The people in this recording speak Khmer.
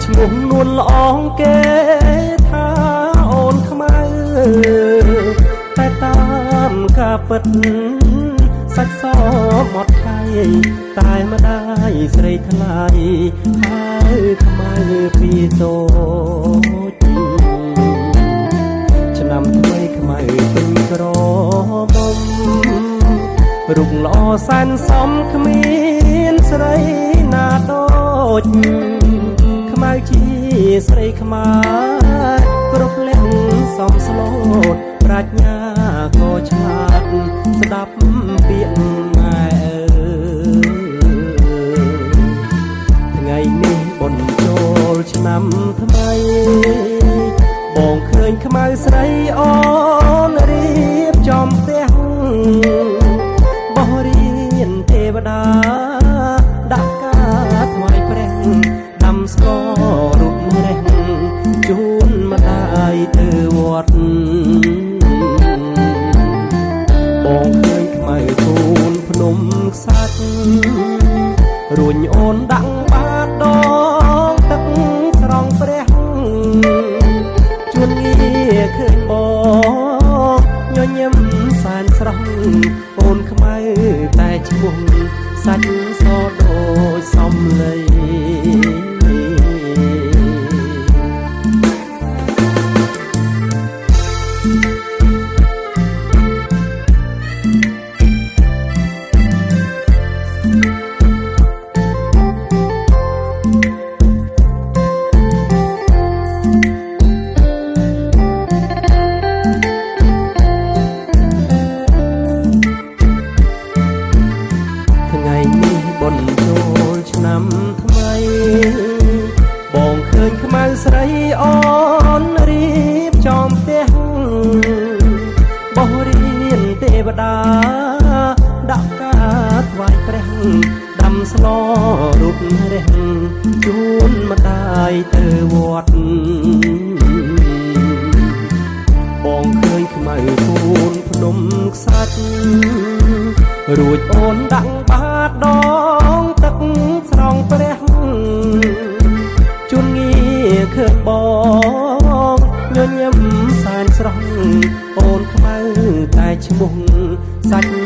ឈ្មោះនួនល្អងគេថាអូនខ្មៅតែតាមការពិតសាច់សមកថៃតែម្ដាយស្រីថ្លៃហើយខ្មៅពីតូចឆ្នាំថ្មីខ្មៅពេញក្រមុំរូបល្អសែនសមគ្មានស្រីណាដូចខ្មៅជាស្រីខ្មៅគ្រប់លក្ខសមស្លូតប្រាជ្ញាក៏ឆ្លាតស្ដាប់ពាក្យម៉ែថ្ងៃនេះបុណ្យចូលឆ្នាំថ្មីបងឃើញខ្មៅស្រីអូនរៀបចំផ្ទះបោះរៀនទេវតាដាក់ការថ្វាយព្រះដាំស្កររូបរះជូនម្ដាយទៅវត្តបងឃើញខ្មៅជូនភ្នំខ្សាច់រួញអូនដាក់បាតដងទឹកស្រង់ព្រះជួនងារឃើញបងញញឹមសែនស្រស់អូនខ្មៅតែឈ្មោះសាច់សដូចសំឡីបុណ្យចូលឆ្នាំថ្មីបងឃើញខ្មៅស្រីអូនរៀបចំផ្ទះបោះរៀនទេវតាដាក់ការថ្វាយព្រះដាំស្លរូបរះជូនម្ដាយទៅវត្តបងឃើញខ្មៅជូនភ្នំខ្សាច់រួចអូនដាក់បាតដងទឹកស្រង់ព្រះជួនងារឃើញបងញញឹមសែនស្រស់អូនខ្មៅតែឈ្មោះសាច់